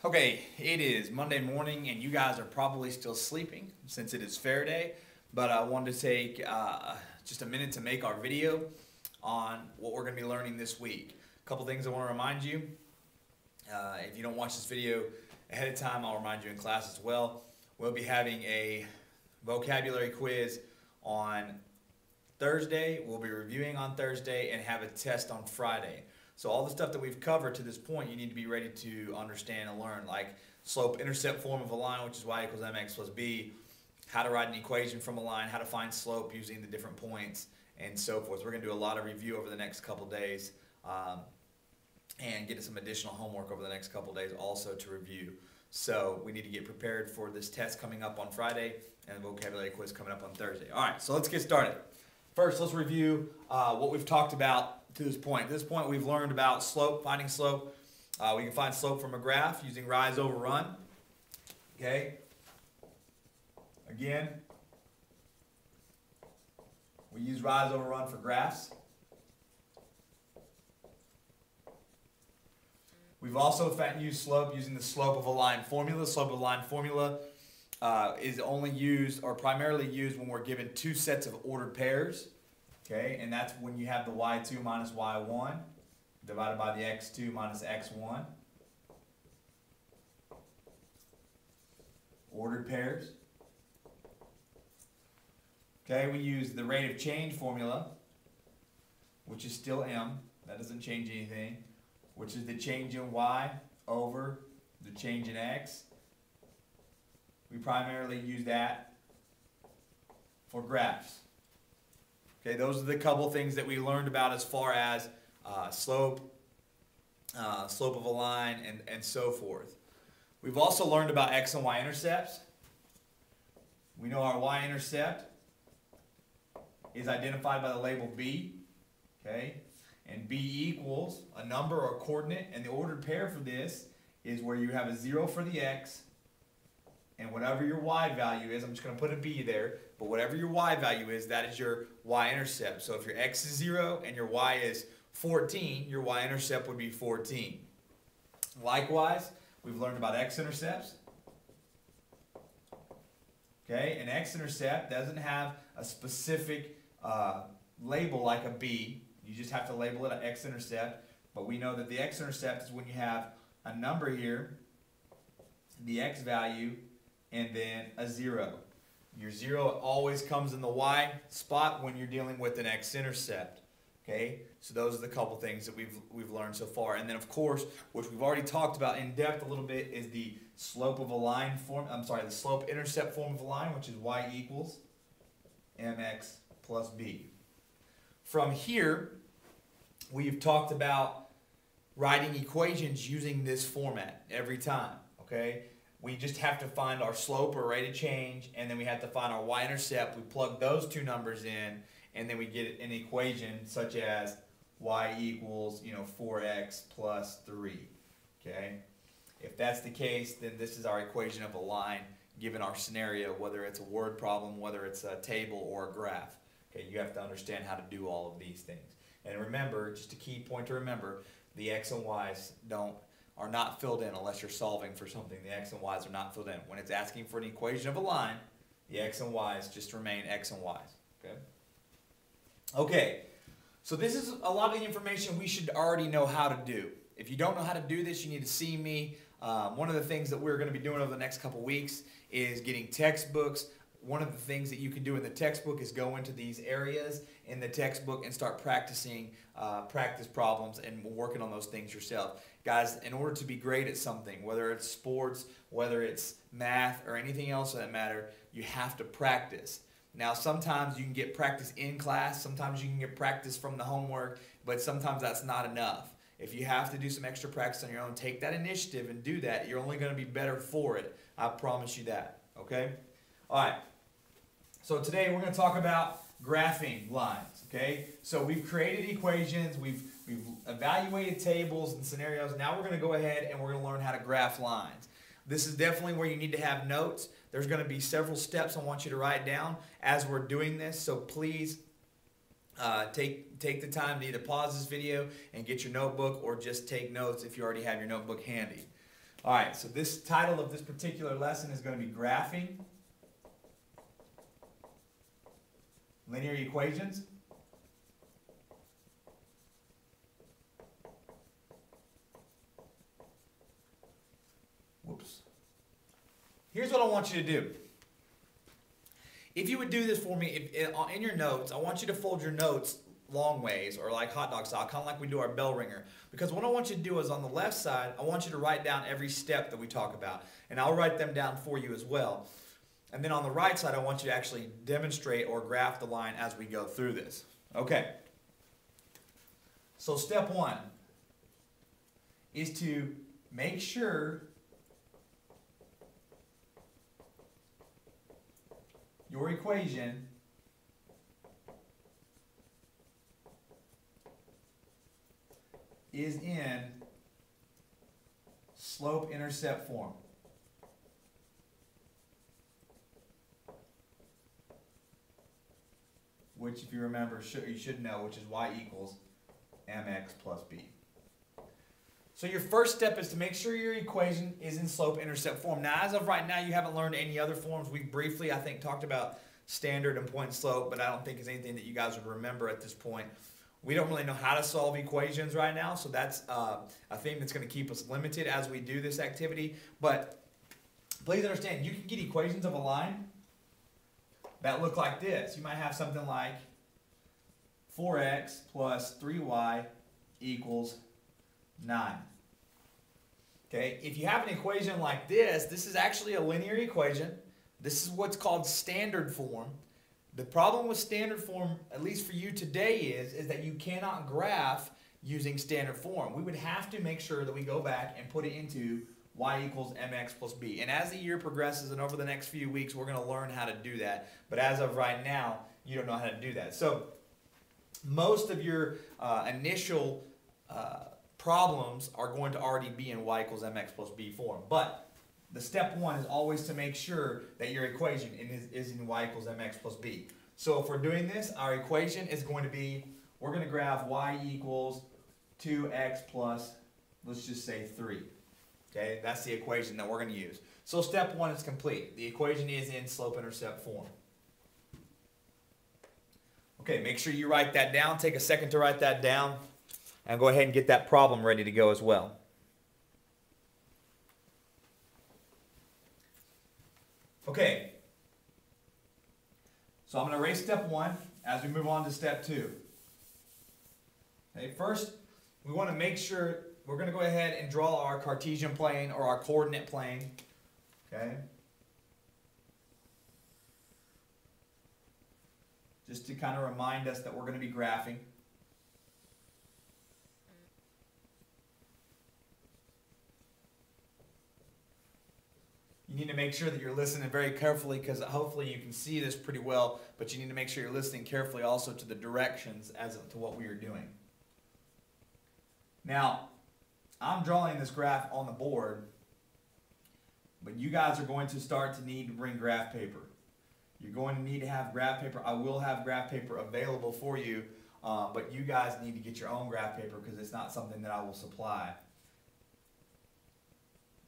Okay, it is Monday morning and you guys are probably still sleeping since it is fair day, but I wanted to take just a minute to make our video on what we're going to be learning this week. A couple things I want to remind you. If you don't watch this video ahead of time, I'll remind you in class as well. We'll be having a vocabulary quiz on Thursday. We'll be reviewing on Thursday and have a test on Friday. So all the stuff that we've covered to this point, you need to be ready to understand and learn, like slope-intercept form of a line, which is y equals mx plus b, how to write an equation from a line, how to find slope using the different points, and so forth. We're going to do a lot of review over the next couple days and get some additional homework over the next couple days also to review. So we need to get prepared for this test coming up on Friday and the vocabulary quiz coming up on Thursday. All right, so let's get started. First, let's review what we've talked about to this point. At this point, we've learned about slope, finding slope. We can find slope from a graph using rise over run. Okay. Again, we use rise over run for graphs. We've also used slope using the slope of a line formula. Slope of a line formula is only used or primarily used when we're given two sets of ordered pairs. Okay, and that's when you have the y2 minus y1 divided by the x2 minus x1. Ordered pairs. Okay, we use the rate of change formula, which is still m. That doesn't change anything. Which is the change in y over the change in x. We primarily use that for graphs. Okay, those are the couple things that we learned about as far as slope of a line, and so forth. We've also learned about x and y intercepts. We know our y-intercept is identified by the label b, okay, and b equals a number or a coordinate, and the ordered pair for this is where you have a 0 for the x, and whatever your y value is, I'm just going to put a b there, but whatever your y value is, that is your y-intercept. So if your x is 0 and your y is 14, your y-intercept would be 14. Likewise, we've learned about x-intercepts. Okay, an x-intercept doesn't have a specific label like a b. You just have to label it an x-intercept. But we know that the x-intercept is when you have a number here, the x value, and then a 0. Your 0 always comes in the y spot when you're dealing with an x-intercept. Okay, so those are the couple things that we've learned so far. And then of course, which we've already talked about in depth a little bit, is the slope of a line form. The slope-intercept form of a line, which is y equals mx plus b. From here, we've talked about writing equations using this format every time. Okay. We just have to find our slope or rate of change, and then we have to find our y-intercept. We plug those two numbers in, and then we get an equation such as y equals 4x plus 3. Okay? If that's the case, then this is our equation of a line given our scenario, whether it's a word problem, whether it's a table or a graph. Okay, you have to understand how to do all of these things. And remember, just a key point to remember, the x and y's are not filled in unless you're solving for something. The x and y's are not filled in. When it's asking for an equation of a line, the x and y's just remain x and y's. Okay? Okay, so this is a lot of the information we should already know how to do. If you don't know how to do this, you need to see me. One of the things that we're going to be doing over the next couple weeks is getting textbooks. One of the things that you can do in the textbook is go into these areas in the textbook and start practicing practice problems and working on those things yourself. Guys, in order to be great at something, whether it's sports, whether it's math, or anything else for that matter, you have to practice. Now, sometimes you can get practice in class, sometimes you can get practice from the homework, but sometimes that's not enough. If you have to do some extra practice on your own, take that initiative and do that. You're only going to be better for it. I promise you that. Okay? All right. So today we're going to talk about graphing lines. Okay? So we've created equations, we've evaluated tables and scenarios. Now we're going to go ahead and we're going to learn how to graph lines. This is definitely where you need to have notes. There's going to be several steps I want you to write down as we're doing this. So please take the time to either pause this video and get your notebook, or just take notes if you already have your notebook handy. All right, so this title of this particular lesson is going to be Graphing Linear Equations. Whoops. Here's what I want you to do. If you would do this for me, in your notes, I want you to fold your notes long ways, or like hot dog style, kind of like we do our bell ringer. Because what I want you to do is on the left side, I want you to write down every step that we talk about. And I'll write them down for you as well. And then on the right side, I want you to actually demonstrate or graph the line as we go through this. Okay. So step one is to make sure your equation is in slope-intercept form. Which, if you remember, you should know, which is y equals mx plus b. So your first step is to make sure your equation is in slope-intercept form. Now, as of right now, you haven't learned any other forms. We briefly, I think, talked about standard and point slope, but I don't think it's anything that you guys would remember at this point. We don't really know how to solve equations right now, so that's a thing that's going to keep us limited as we do this activity. But please understand, you can get equations of a line that look like this. You might have something like 4x plus 3y equals 9. Okay, if you have an equation like this, this is actually a linear equation. This is what's called standard form. The problem with standard form, at least for you today, is that you cannot graph using standard form. We would have to make sure that we go back and put it into y equals mx plus b. And as the year progresses and over the next few weeks, we're going to learn how to do that. But as of right now, you don't know how to do that. So most of your initial problems are going to already be in y equals mx plus b form. But the step one is always to make sure that your equation is in y equals mx plus b. So if we're doing this, our equation is going to be, we're going to graph y equals 2x plus, let's just say 3. Okay, that's the equation that we're going to use. So step one is complete. The equation is in slope-intercept form. Okay, make sure you write that down. Take a second to write that down. And go ahead and get that problem ready to go as well. Okay, so I'm going to erase step one as we move on to step two. Okay, first, we want to make sure we're going to go ahead and draw our Cartesian plane or our coordinate plane. Okay, just to kind of remind us that we're going to be graphing. You need to make sure that you're listening very carefully, because hopefully you can see this pretty well, but you need to make sure you're listening carefully also to the directions as to what we are doing. Now, I'm drawing this graph on the board, but you guys are going to start to need to bring graph paper. You're going to need to have graph paper. I will have graph paper available for you, but you guys need to get your own graph paper because it's not something that I will supply.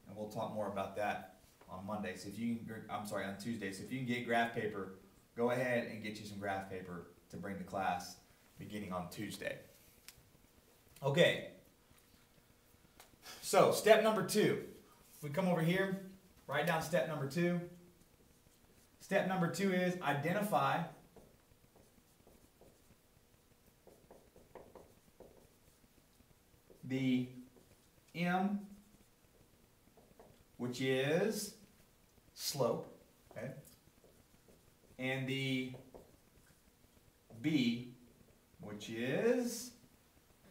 And we'll talk more about that on Monday. So if you can, on Tuesday. So if you can get graph paper, go ahead and get you some graph paper to bring to class beginning on Tuesday. Okay. So step number two. If we come over here, write down step number two. Step number two is identify the M, which is slope, okay, and the B, which is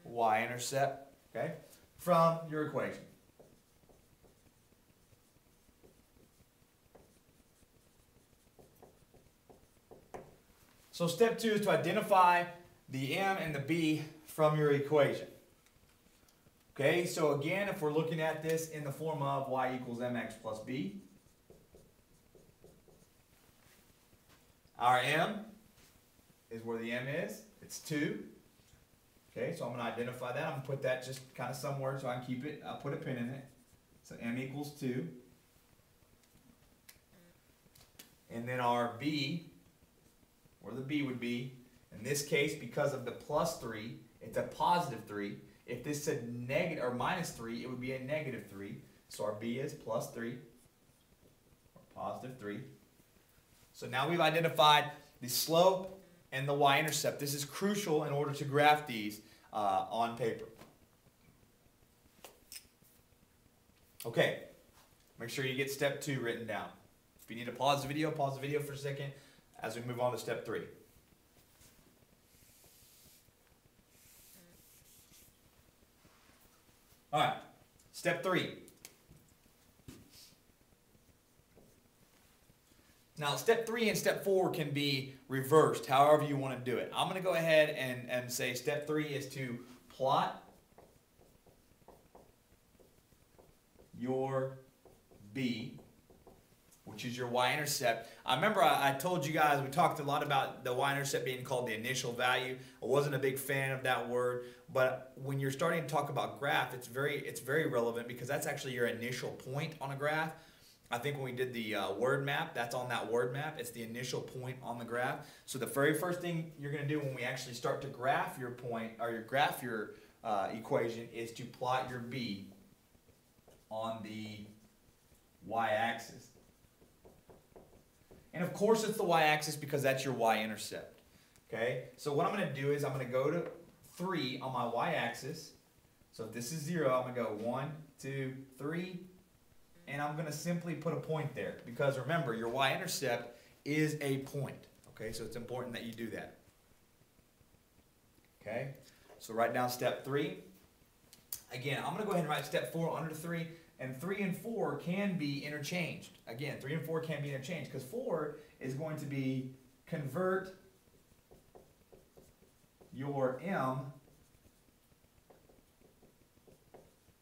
y-intercept, okay, from your equation. So step two is to identify the M and the B from your equation. Okay, so again, if we're looking at this in the form of y equals mx plus b, our M is where the M is. It's 2. Okay, so I'm going to identify that. I'm going to put that just kind of somewhere so I can keep it. I'll put a pin in it. So m equals 2. And then our b, where the b would be, in this case, because of the plus 3, it's a positive 3. If this said negative or minus 3, it would be a negative 3. So our b is plus 3, or positive 3. So now we've identified the slope and the y-intercept. This is crucial in order to graph these on paper. Okay, make sure you get step 2 written down. If you need to pause the video for a second as we move on to step 3. All right, step 3. Now, step 3 and step 4 can be reversed, however you want to do it. I'm going to go ahead and say step 3 is to plot your b, which is your y-intercept. I remember I told you guys, we talked a lot about the y-intercept being called the initial value. I wasn't a big fan of that word, but when you're starting to talk about graph, it's very relevant because that's actually your initial point on a graph. I think when we did the word map, that's on that word map. It's the initial point on the graph. So the very first thing you're going to do when we actually start to graph your point, or graph your equation, is to plot your b on the y-axis. And of course it's the y-axis because that's your y-intercept. Okay? So what I'm going to do is I'm going to go to 3 on my y-axis. So if this is 0, I'm going to go 1, 2, 3. And I'm going to simply put a point there. Because remember, your y-intercept is a point. Okay? So it's important that you do that. Okay? So write down step 3. Again, I'm going to go ahead and write step 4 under 3. And 3 and 4 can be interchanged. Again, 3 and 4 can be interchanged because 4 is going to be convert your m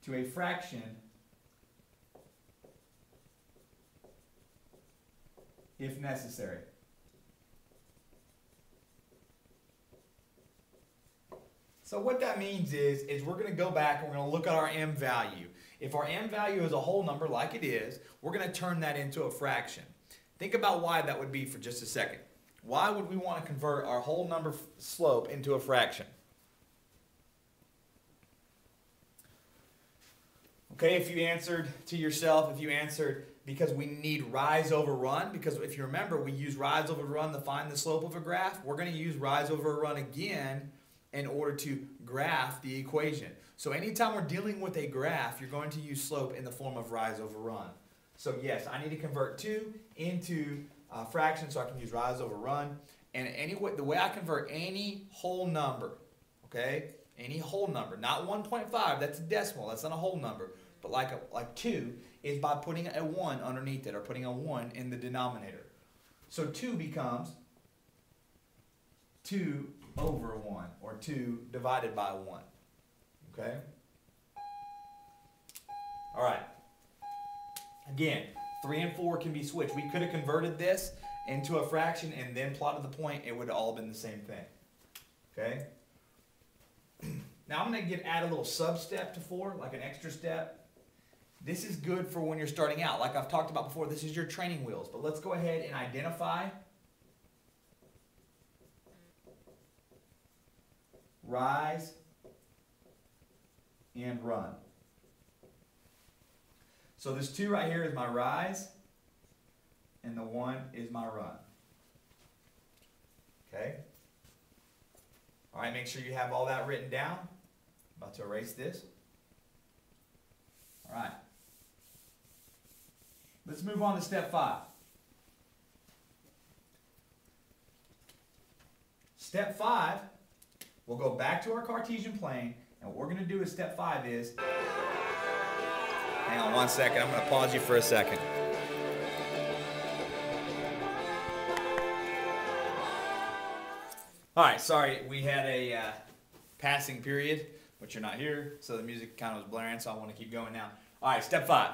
to a fraction if necessary. So what that means is we're going to go back and we're going to look at our m value. If our m value is a whole number like it is, we're going to turn that into a fraction. Think about why that would be for just a second. Why would we want to convert our whole number slope into a fraction? Okay, if you answered to yourself, if you answered because we need rise over run, because if you remember, we use rise over run to find the slope of a graph, we're going to use rise over run again in order to graph the equation. So anytime we're dealing with a graph, you're going to use slope in the form of rise over run. So yes, I need to convert 2 into a fraction so I can use rise over run. And the way I convert any whole number, okay, any whole number, not 1.5, that's a decimal, that's not a whole number, but like 2 is by putting a 1 underneath it or putting a 1 in the denominator. So 2 becomes 2 over 1 or 2 divided by 1. Okay? All right. Again, 3 and 4 can be switched. We could have converted this into a fraction and then plotted the point. It would have all been the same thing. Okay? Now I'm going to add a little sub-step to 4, like an extra step. This is good for when you're starting out. Like I've talked about before, this is your training wheels. But let's go ahead and identify rise and run. So this 2 right here is my rise, and the 1 is my run. Okay? All right, make sure you have all that written down. I'm about to erase this. All right. Let's move on to step 5. Step 5, we'll go back to our Cartesian plane, and what we're going to do with step 5 is, hang on one second, I'm going to pause you for a second. All right, sorry, we had a passing period, but you're not here, so the music kind of was blaring, so I want to keep going now. All right, step 5.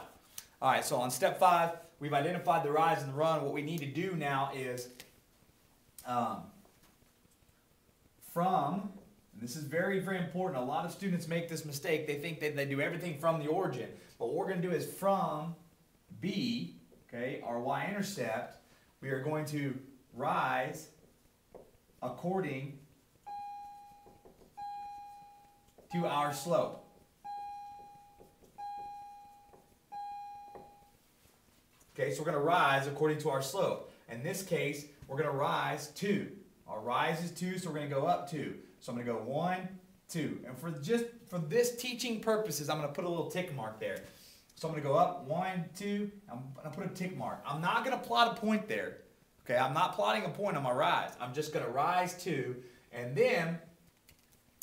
All right, so on step 5, we've identified the rise and the run. What we need to do now is from And this is very, very important. A lot of students make this mistake. They think that they do everything from the origin. But what we're going to do is from B, okay, our y-intercept, we are going to rise according to our slope. Okay, so we're going to rise according to our slope. In this case, we're going to rise 2. Our rise is 2, so we're going to go up 2. So I'm going to go 1, 2. And for this teaching purposes, I'm going to put a little tick mark there. So I'm going to go up 1, 2. I'm going to put a tick mark. I'm not going to plot a point there. Okay, I'm not plotting a point on my rise. I'm just going to rise 2. And then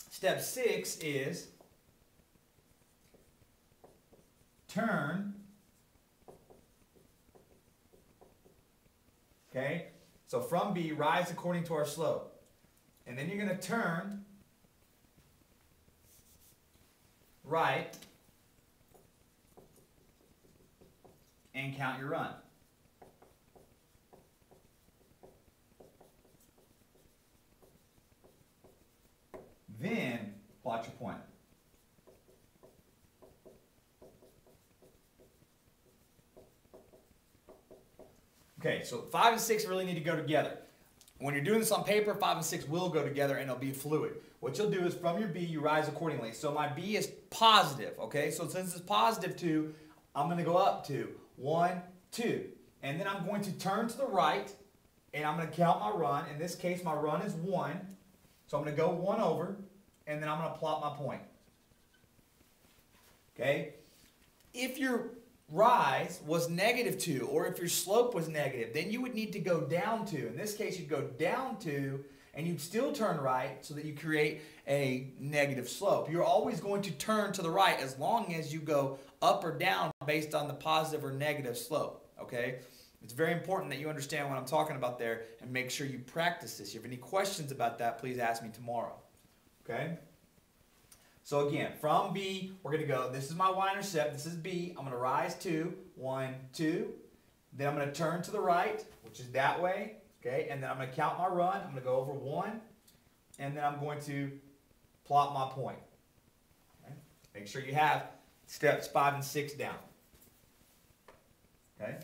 step 6 is turn. Okay, so from B, rise according to our slope. And then you're going to turn right and count your run. Then plot your point. Okay, so 5 and 6 really need to go together. When you're doing this on paper, 5 and 6 will go together and it'll be fluid. What you'll do is from your B, you rise accordingly. So my B is positive, okay? So since it's positive 2, I'm going to go up 2. 1, 2. And then I'm going to turn to the right and I'm going to count my run. In this case, my run is 1. So I'm going to go 1 over and then I'm going to plot my point. Okay? If your rise was -2, or if your slope was negative, then you would need to go down 2. In this case, you'd go down 2, and you'd still turn right so that you create a negative slope. You're always going to turn to the right as long as you go up or down based on the positive or negative slope, okay? It's very important that you understand what I'm talking about there and make sure you practice this. If you have any questions about that, please ask me tomorrow, okay? So again, from B, we're going to go, this is my y-intercept, this is B. I'm going to rise 2, 1, 2. Then I'm going to turn to the right, which is that way. Okay, and then I'm going to count my run. I'm going to go over 1. And then I'm going to plot my point. Okay? Make sure you have steps 5 and 6 down. Okay?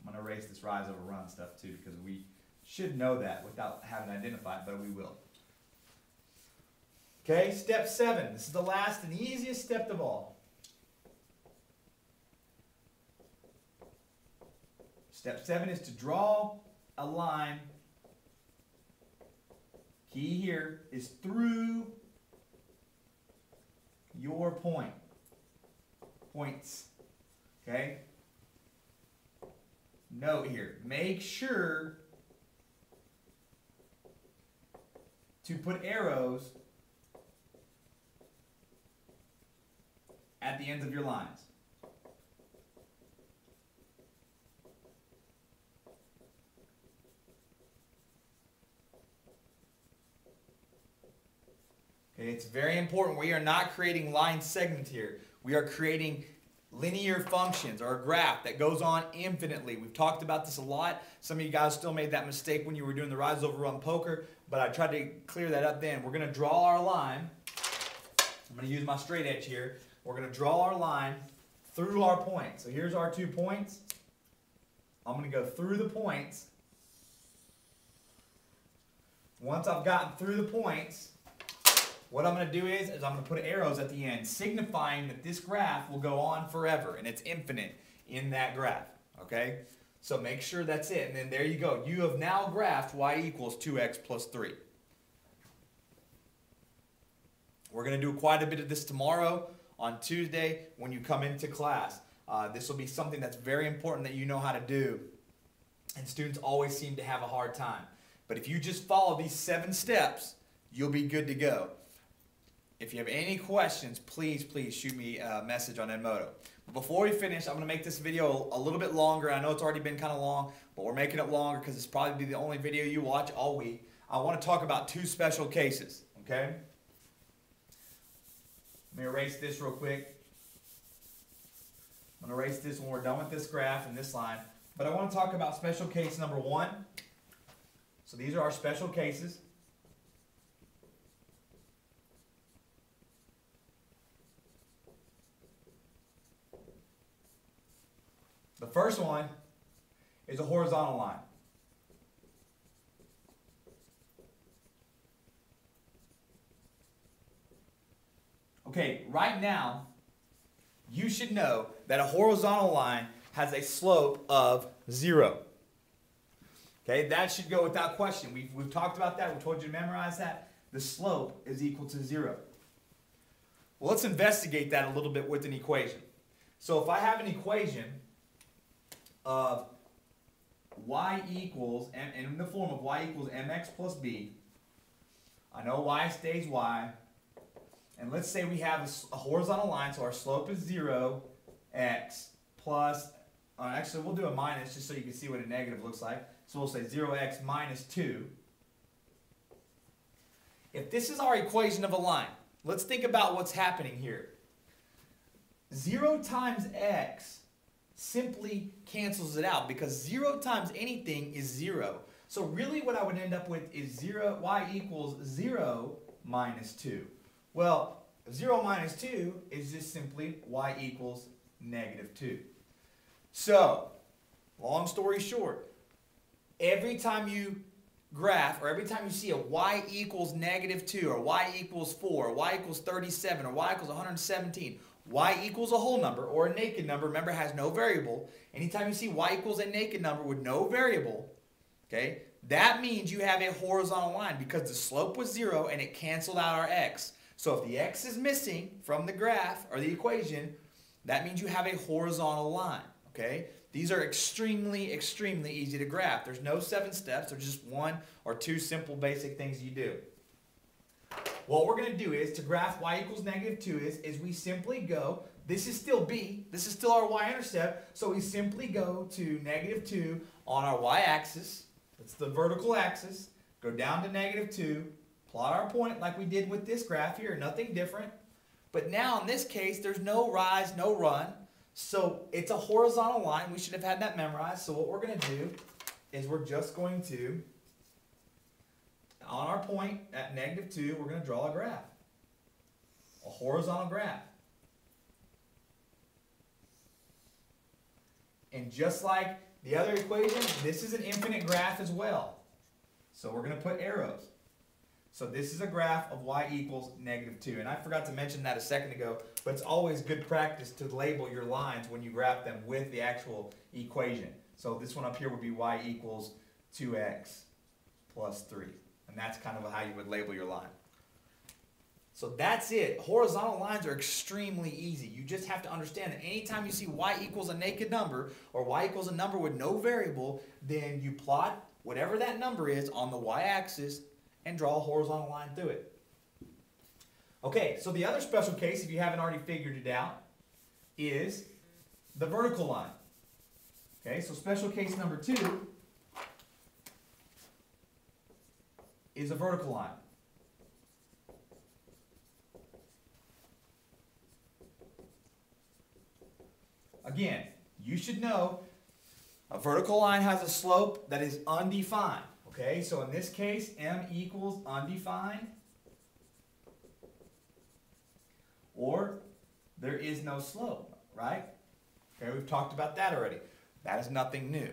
I'm going to erase this rise over run stuff too, because we should know that without having identified, but we will. Okay, step 7. This is the last and easiest step of all. Step 7 is to draw a line. Key here is through your point. Points. Okay? Note here, make sure to put arrows at the ends of your lines. Okay, it's very important. We are not creating line segments here. We are creating linear functions or a graph that goes on infinitely. We've talked about this a lot. Some of you guys still made that mistake when you were doing the rise over run poker, but I tried to clear that up then. We're going to draw our line. I'm going to use my straight edge here. We're going to draw our line through our points. So here's our 2 points. I'm going to go through the points. Once I've gotten through the points, what I'm going to do is I'm going to put arrows at the end, signifying that this graph will go on forever, and it's infinite in that graph, okay? So make sure that's it, and then there you go. You have now graphed y equals 2x plus 3. We're going to do quite a bit of this tomorrow on Tuesday when you come into class. This will be something that's very important that you know how to do, and students always seem to have a hard time. But if you just follow these 7 steps, you'll be good to go. If you have any questions, please shoot me a message on Edmodo. But before we finish, I'm going to make this video a little bit longer. I know it's already been kind of long, but we're making it longer because it's probably the only video you watch all week. I want to talk about 2 special cases, okay? Let me erase this real quick. I'm going to erase this when we're done with this graph and this line. But I want to talk about special case number 1. So these are our special cases. The first one is a horizontal line. Okay, right now, you should know that a horizontal line has a slope of 0. Okay, that should go without question. We've talked about that. We told you to memorize that. The slope is equal to 0. Well, let's investigate that a little bit with an equation. So if I have an equation of y equals, in the form of y equals mx plus b, I know y stays y, and let's say we have a horizontal line, so our slope is 0x plus, actually we'll do a minus just so you can see what a negative looks like. So we'll say 0x minus 2. If this is our equation of a line, let's think about what's happening here. 0 times x simply cancels it out because 0 times anything is 0. So really what I would end up with is y equals 0 minus 2. Well, 0 minus 2 is just simply y equals negative 2. So, long story short, every time you graph, or every time you see a y equals negative 2, or y equals 4, or y equals 37, or y equals 117, y equals a whole number, or a naked number, remember has no variable. Anytime you see y equals a naked number with no variable, okay, that means you have a horizontal line because the slope was 0 and it canceled out our x. So if the x is missing from the graph or the equation, that means you have a horizontal line, okay? These are extremely, extremely easy to graph. There's no 7 steps. There's just 1 or 2 simple basic things you do. What we're going to do is, to graph y equals negative 2 is we simply go, this is still b, this is still our y-intercept, so we simply go to negative 2 on our y-axis, that's the vertical axis, go down to negative 2, plot our point like we did with this graph here, nothing different. But now in this case, there's no rise, no run. So it's a horizontal line. We should have had that memorized. So what we're going to do is we're just going to, on our point at negative 2, we're going to draw a graph. A horizontal graph. And just like the other equation, this is an infinite graph as well. So we're going to put arrows. So this is a graph of y equals negative 2. And I forgot to mention that a second ago, but it's always good practice to label your lines when you graph them with the actual equation. So this one up here would be y equals 2x plus 3. And that's kind of how you would label your line. So that's it. Horizontal lines are extremely easy. You just have to understand that anytime you see y equals a naked number or y equals a number with no variable, then you plot whatever that number is on the y-axis and draw a horizontal line through it. Okay, so the other special case, if you haven't already figured it out, is the vertical line. Okay, so special case number 2 is a vertical line. Again, you should know a vertical line has a slope that is undefined. Okay, so in this case, m equals undefined, or there is no slope, right? Okay, we've talked about that already. That is nothing new.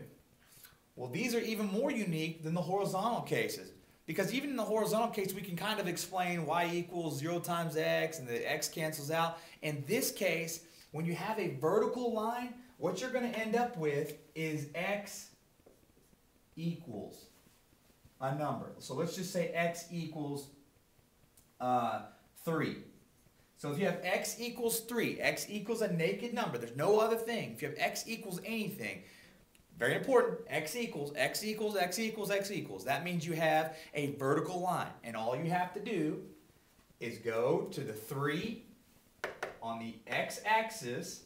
Well, these are even more unique than the horizontal cases, because even in the horizontal case, we can kind of explain y equals 0 times x, and the x cancels out. In this case, when you have a vertical line, what you're going to end up with is x equals a number. So let's just say x equals 3. So if you have x equals 3, x equals a naked number, there's no other thing. If you have x equals anything, very important, x equals, x equals, x equals, x equals. That means you have a vertical line. And all you have to do is go to the 3 on the x-axis,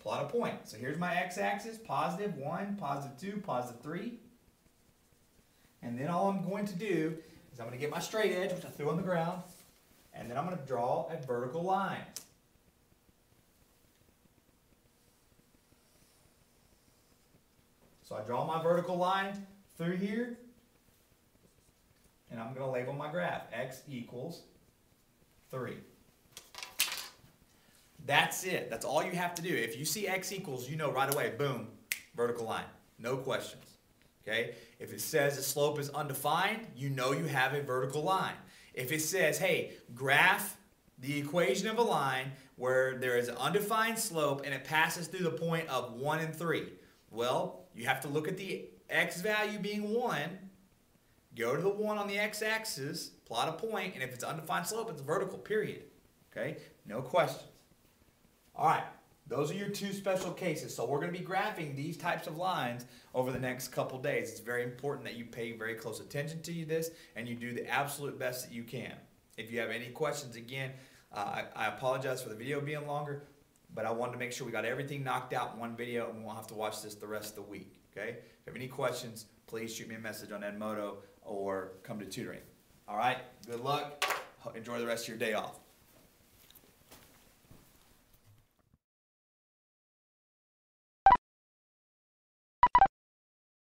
plot a point. So here's my x-axis, positive 1, positive 2, positive 3. And then all I'm going to do is I'm going to get my straight edge, which I threw on the ground, and then I'm going to draw a vertical line. So I draw my vertical line through here, and I'm going to label my graph, x equals 3. That's it. That's all you have to do. If you see x equals, you know right away, boom, vertical line, no questions. Okay? If it says the slope is undefined, you know you have a vertical line. If it says, hey, graph the equation of a line where there is an undefined slope and it passes through the point of 1 and 3, well, you have to look at the x value being 1, go to the 1 on the x-axis, plot a point, and if it's undefined slope, it's vertical, period. Okay? No questions. All right. Those are your two special cases. So we're going to be graphing these types of lines over the next couple days. It's very important that you pay very close attention to this and you do the absolute best that you can. If you have any questions, again, I apologize for the video being longer, but I wanted to make sure we got everything knocked out in one video and we won't have to watch this the rest of the week. Okay? If you have any questions, please shoot me a message on Edmodo or come to tutoring. All right? Good luck. Enjoy the rest of your day off.